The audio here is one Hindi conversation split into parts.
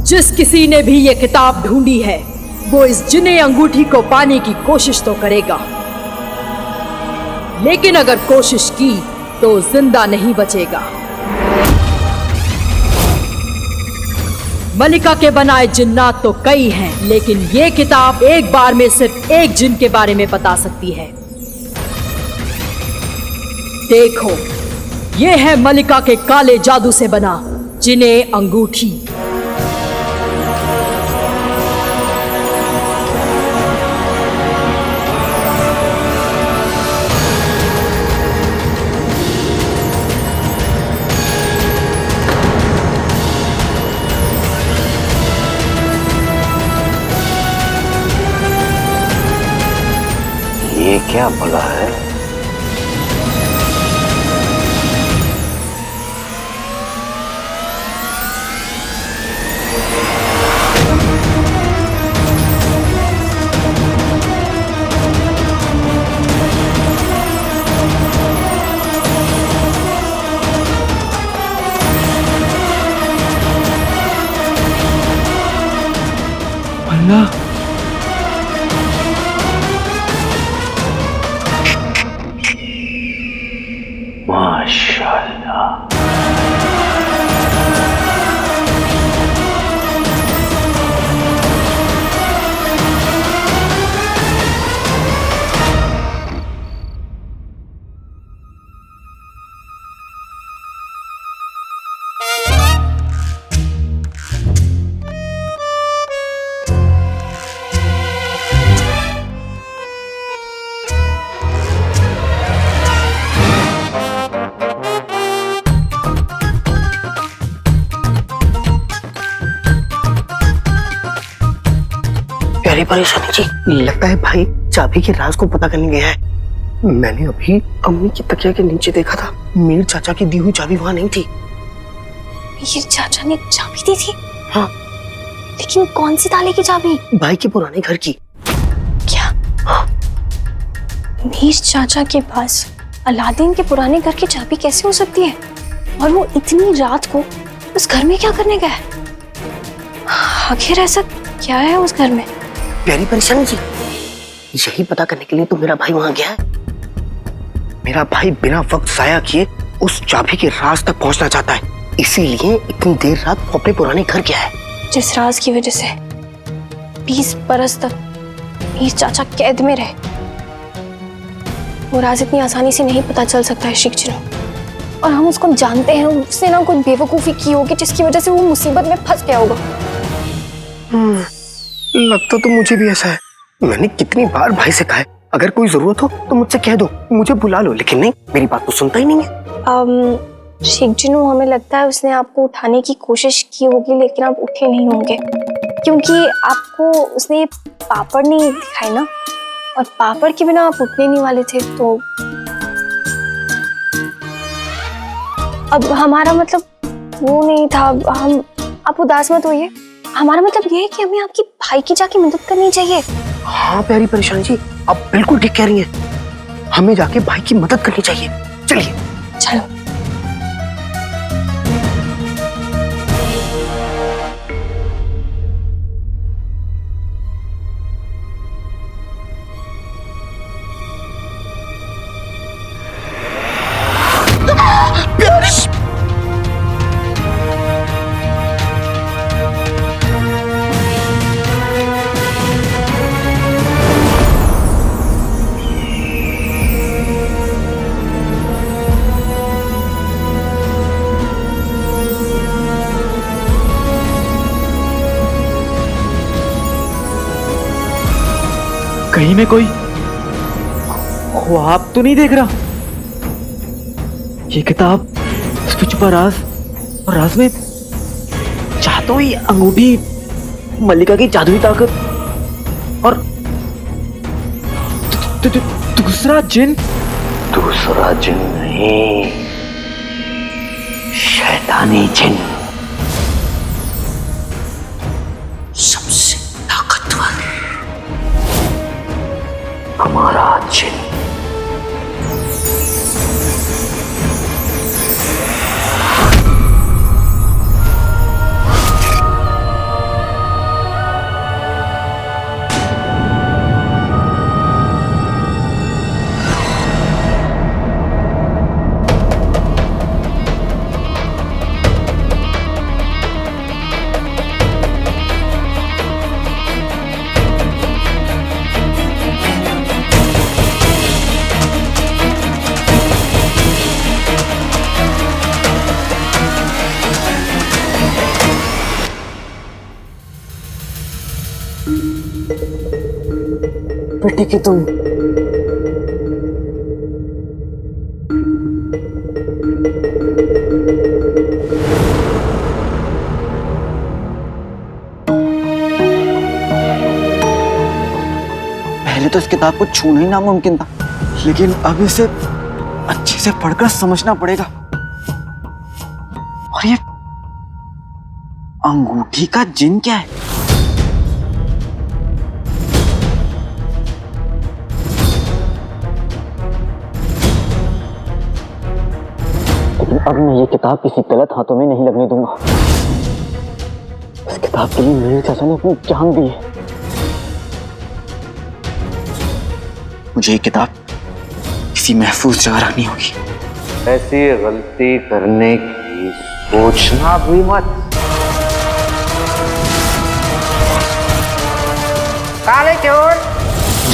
जिस किसी ने भी ये किताब ढूंढी है वो इस जिन्ने अंगूठी को पाने की कोशिश तो करेगा, लेकिन अगर कोशिश की तो जिंदा नहीं बचेगा। मलिका के बनाए जिन्नात तो कई हैं, लेकिन ये किताब एक बार में सिर्फ एक जिन के बारे में बता सकती है। देखो, ये है मलिका के काले जादू से बना जिन्ने अंगूठी। ये क्या भला है? अल्लाह, माशाअल्लाह। प्यारी परेशानी जी, लगता है भाई चाबी के राज को पता करने गया है। मैंने अभी अम्मी की तकिया के नीचे देखा था, मीर चाचा की दी हुई चाबी वहां नहीं थी। मीर चाचा ने चाबी दी थी? हाँ। लेकिन कौन सी ताले की चाबी? भाई के पुराने घर की। क्या? हाँ। मीर चाचा के पास अलादीन के पुराने घर की चाबी कैसे हो सकती है? और वो इतनी रात को उस घर में क्या करने गया है? आखिर ऐसा क्या है उस घर में? प्यारी परेशानी जी, यही पता करने के लिए तो मेरा भाई वहां गया है। मेरा भाई बिना वक्त जाया किए उस चाबी के राज तक पहुंचना चाहता है, इसीलिए इतनी देर रात वो अपने पुराने घर गया है। जिस राज की वजह से 20 बरस तक मीर चाचा कैद में रहे, वो राज इतनी आसानी से नहीं पता चल सकता है शिकचरो। और हम उसको जानते हैं, उसने ना कुछ बेवकूफी की होगी जिसकी वजह से वो मुसीबत में फंस गया होगा। लगता तो मुझे भी ऐसा है। मैंने कितनी बार भाई से कहा है अगर कोई जरूरत हो तो मुझसे कह दो, मुझे बुला लो, लेकिन नहीं, मेरी बात तो सुनता ही नहीं है। शिकचरो, हमें लगता है उसने आपको उठाने की कोशिश की होगी, लेकिन आप उठे नहीं होंगे क्योंकि आपको उसने पापड़ नहीं दिखाई ना, और पापड़ के बिना आप उठने नहीं वाले थे। तो अब हमारा मतलब वो नहीं था, हम, आप उदास मत होइए। हमारा मतलब ये है कि हमें आपकी भाई की जाके मदद करनी चाहिए। हाँ प्यारी परेशान जी, आप बिल्कुल ठीक कह रही हैं, हमें जाके भाई की मदद करनी चाहिए। चलिए चलो। कहीं मैं कोई ख्वाब तो नहीं देख रहा? ये किताब, इसमें छुपा राज, और राज में चाहता हुई अंगूठी, मल्लिका की जादुई ताकत, और दूसरा जिन। दूसरा जिन नहीं, शैतानी जिन, सबसे ताकतवर हमारा जिन। बेटे की तुम। पहले तो इस किताब को छूना ही नामुमकिन था, लेकिन अब इसे अच्छे से पढ़कर समझना पड़ेगा। और ये अंगूठी का जिन क्या है? लेकिन अब मैं ये किताब किसी गलत हाथों में नहीं लगने दूंगा। इस किताब के लिए मेरे चाचा ने अपनी जान दी है। मुझे ये किताब किसी महफूज जगह रखनी होगी। ऐसी गलती करने की सोचना भी मत। काले चोर।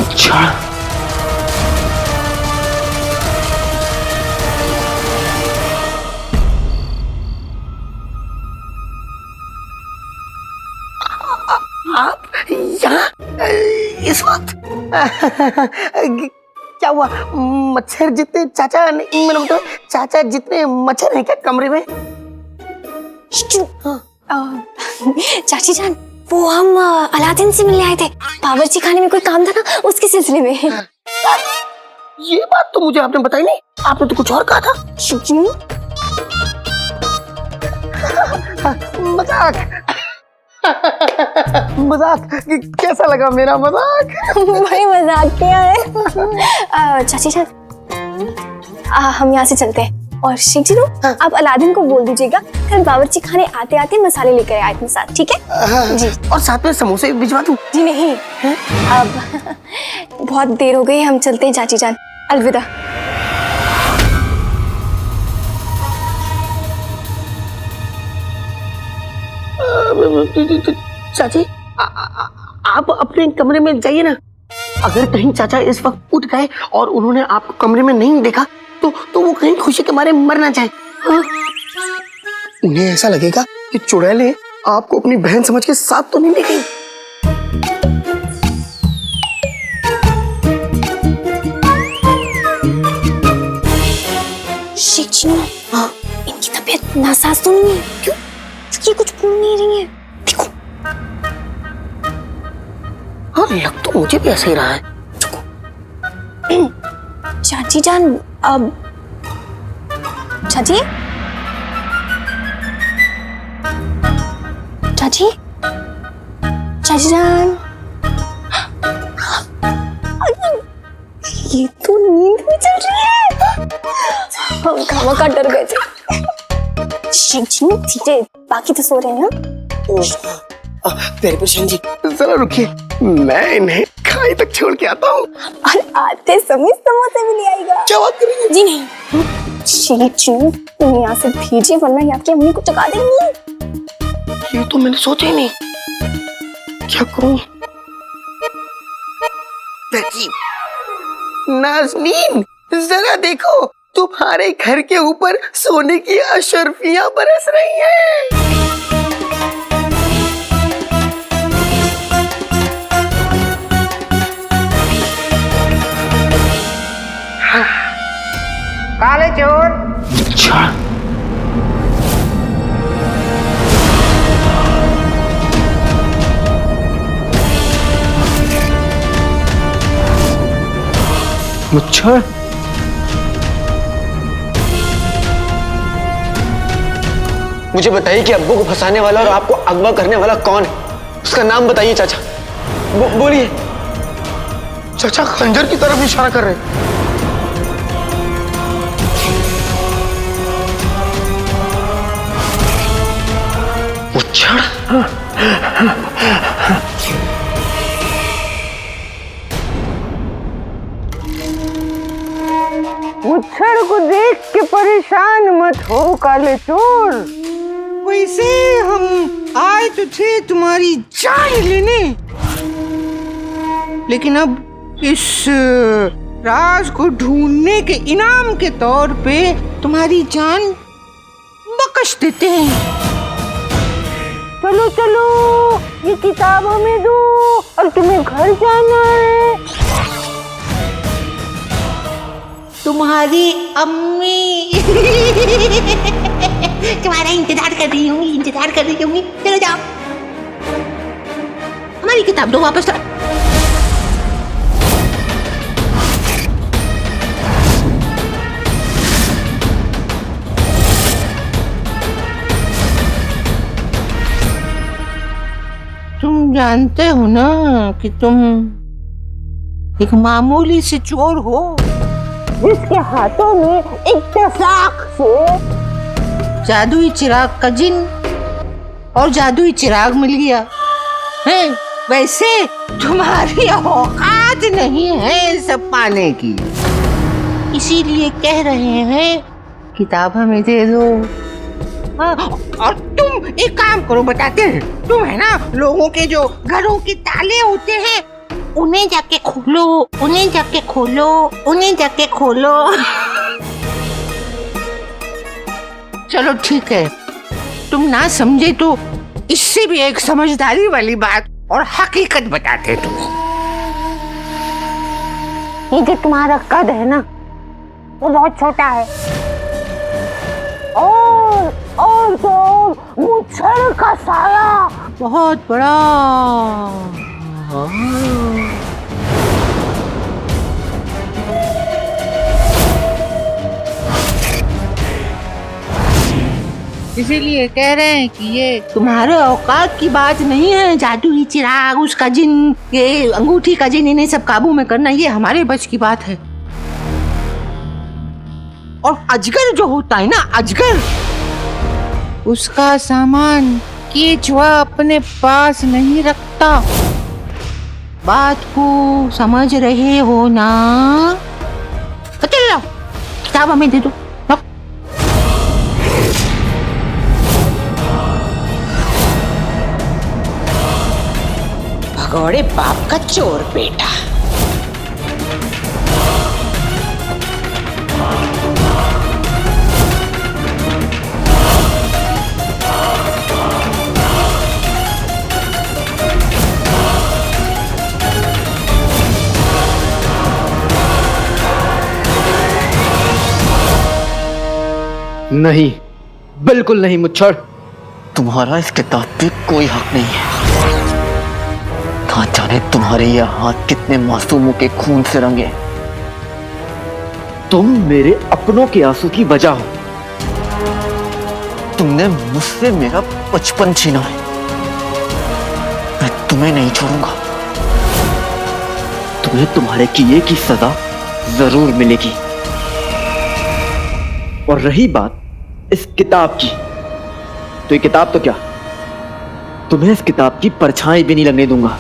अच्छा, आप यहाँ इस वक्त? क्या हुआ? मच्छर जितने चाचा नहीं, मतलब तो चाचा जितने मच्छर हैं क्या कमरे में? चाची जान, वो हम अलादीन से मिलने आए थे। बावर्ची खाने में कोई काम था ना, उसके सिलसिले में। ये बात तो मुझे आपने बताई नहीं। आपने तो कुछ और कहा था। मजाक मजाक कैसा लगा मेरा मजाक? भाई मजाक क्या है। चाची जान, हम यहाँ से चलते हैं। और शेख जी आप अलादीन को बोल दीजिएगा कल बावर्ची खाने आते आते मसाले लेकर आए अपने साथ, ठीक है? जी। और साथ में समोसे भी भिजवा दूं? जी नहीं, अब बहुत देर हो गई, हम चलते हैं चाची जान। अलविदा। चाची आप अपने कमरे में जाइए ना। अगर कहीं चाचा इस वक्त उठ गए और उन्होंने आपको कमरे में नहीं देखा तो वो कहीं खुशी के मारे मर ना जाए। हाँ? उन्हें ऐसा लगेगा कि चुड़ैलें आपको अपनी बहन समझ के साथ तो नहीं ले गई। हाँ? इनकी तबीयत नासाज तो नहीं है? क्यों? ये कुछ बोल नहीं रही है। देखो। हाँ, लग तो मुझे भी ऐसा ही रहा है। चाची जान, अब चाची चाची चाची जान, ये तो नींद में चल रही है। हम खामा का डर गए थे। धीरे, बाकी तो सो रहे हैं ना। प्यारे प्रशांत जी, जरा रुकिए, मैं इन्हें खाई तक छोड़ के आता हूँ। और आते समय समोसे भी ले आएगा। क्या बात करेंगे? जी नहीं, शेख तुम यहाँ से भेजिए, वरना यहाँ की अम्मी को जगा देंगी। ये तो मैंने सोचा ही नहीं। क्या करूँ? नाज़नीन, जरा देखो, तुम्हारे घर के ऊपर सोने की अशर्फियां बरस रही हैं। काले चोर। अच्छा, मच्छर? मुझे बताइए कि अब्बू को फंसाने वाला और आपको अगवा करने वाला कौन है? उसका नाम बताइए चाचा। बोलिए। चाचा खंजर की तरफ इशारा कर रहे हैं। मुच्छर को देख के परेशान मत हो काले चोर। वैसे हम आए तो थे तुम्हारी जान लेने, लेकिन अब इस राज को ढूंढने के इनाम के तौर पे तुम्हारी जान बख्श देते हैं। चलो चलो, ये किताब हमें दो और तुम्हें घर जाना है। तुम्हारी अम्मी तुम्हारा इंतजार कर रही होंगी। चलो जाओ, हमारी किताब दो वापस। तुम जानते हो ना कि तुम एक मामूली से चोर हो जिसके हाथों में इत्तेफाक से जादुई चिराग का जिन और जादुई चिराग मिल गया है। वैसे तुम्हारी औकात नहीं है सब पाने की, इसीलिए कह रहे हैं किताब हमें दे दो। हाँ, और तुम एक काम करो, बताते हैं। तुम है ना, लोगों के जो घरों के ताले होते हैं उन्हें जाके खोलो। चलो ठीक है, तुम ना समझे तो इससे भी एक समझदारी वाली बात और हकीकत बताते तुम्हें। ये जो तुम्हारा कद है ना, वो बहुत छोटा है और तो मुच्छर का साया बहुत बड़ा। इसीलिए कह रहे हैं कि ये तुम्हारे औकात की बात नहीं है। जादुई चिराग, उसका जिन, ये अंगूठी का जिन, इन्हें सब काबू में करना ये हमारे बस की बात है। और अजगर जो होता है ना, अजगर, उसका सामान केचुआ अपने पास नहीं रखता। बात को समझ रहे हो ना? चलो किताब हमें दे दो। भगोड़े बाप का चोर बेटा। नहीं, बिल्कुल नहीं मुच्छर। तुम्हारा इस किताब पे कोई हक नहीं है। ना जाने तुम्हारे ये हाथ कितने मासूमों के खून से रंगे। तुम मेरे अपनों के आंसू की वजह हो। तुमने मुझसे मेरा बचपन छीना है। मैं तुम्हें नहीं छोड़ूंगा। तुम्हें तुम्हारे किए की सजा जरूर मिलेगी। और रही बात इस किताब की, तो ये किताब तो क्या, तुम्हें इस किताब की परछाई भी नहीं लगने दूंगा।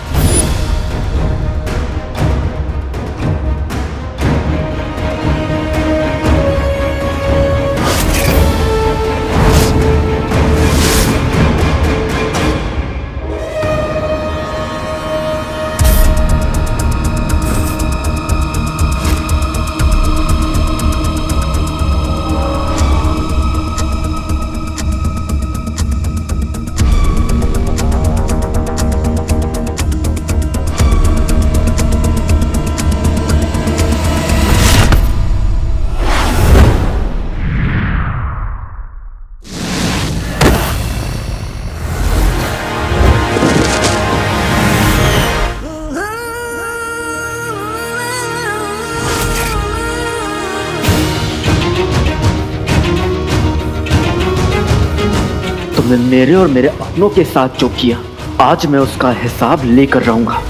तुमने मेरे और मेरे अपनों के साथ जो किया, आज मैं उसका हिसाब लेकर रहूंगा।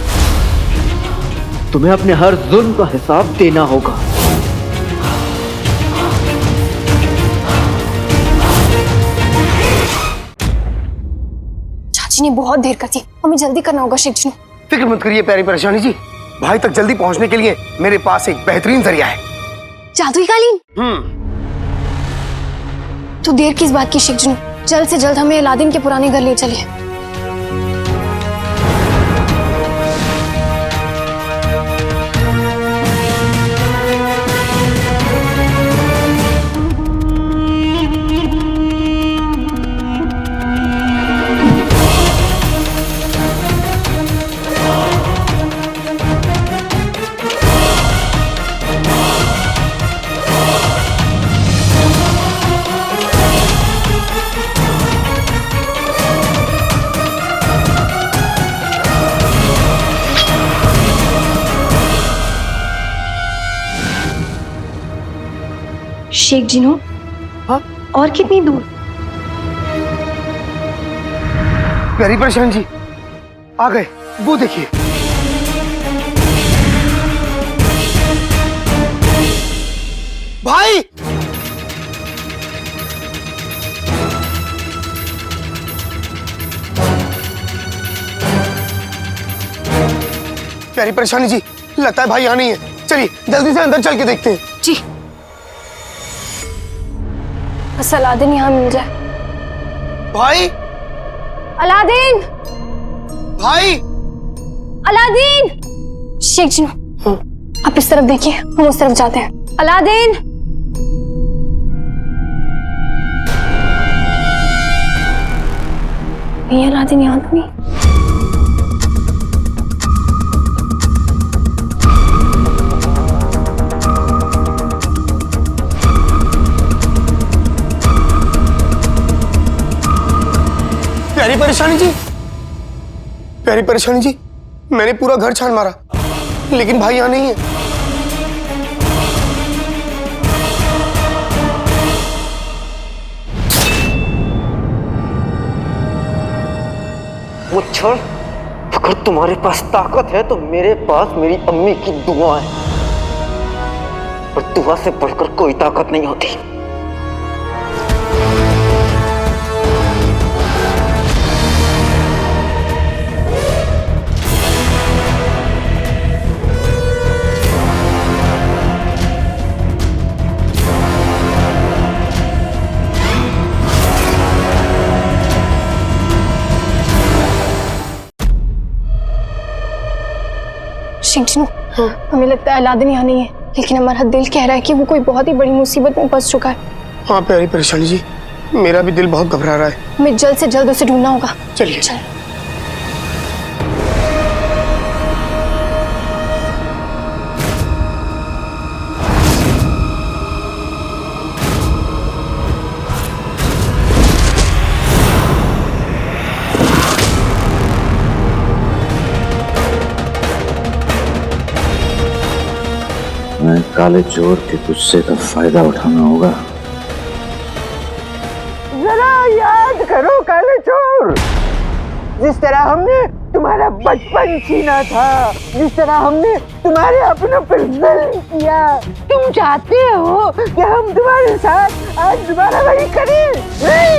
तुम्हें अपने हर जुल्म का हिसाब देना होगा। चाची ने बहुत देर कर दी, हमें जल्दी करना होगा शिक्षण। फिक्र मत करिए प्यारी परेशानी जी, भाई तक जल्दी पहुंचने के लिए मेरे पास एक बेहतरीन जरिया है। जादुई कालीन? तो देर किस बात की शिक्षण, जल्द से जल्द हमें अलादीन के पुराने घर ले चलिए। शेख जिनो, हाँ? और कितनी दूर? प्यारी परेशान जी आ गए, वो देखिए। भाई प्यारी परेशानी जी, लगता है भाई यहाँ नहीं है। चलिए जल्दी से अंदर चल के देखते हैं। जी, बस अलादीन यहाँ मिल जाए। भाई अलादीन, भाई अलादीन! शेख जिनो, आप इस तरफ देखिए, हम उस तरफ जाते हैं। अलादीन! नहीं, अलादीन यहाँ तो नहीं। प्यारी परेशानी जी, प्यारी परेशानी जी, मैंने पूरा घर छान मारा लेकिन भाई यहाँ नहीं है। मुच्छर, अगर तुम्हारे पास ताकत है तो मेरे पास मेरी अम्मी की दुआ है, और दुआ से बढ़कर कोई ताकत नहीं होती। शेख जिनो, हमें लगता है अलादीन यहाँ नहीं है, लेकिन हमारा दिल कह रहा है कि वो कोई बहुत ही बड़ी मुसीबत में फंस चुका है। हाँ प्यारी परेशानी जी, मेरा भी दिल बहुत घबरा रहा है। हमें जल्द से जल्द उसे ढूंढना होगा। चलिए। चल। मैं काले चोर के गुस्से का फायदा उठाना होगा। जरा याद करो काले चोर, जिस तरह हमने तुम्हारा बचपन छीना था, जिस तरह हमने तुम्हारे अपनों पर जुल्म किया, तुम चाहते हो कि हम तुम्हारे साथ आज दोबारा वही करें? नहीं?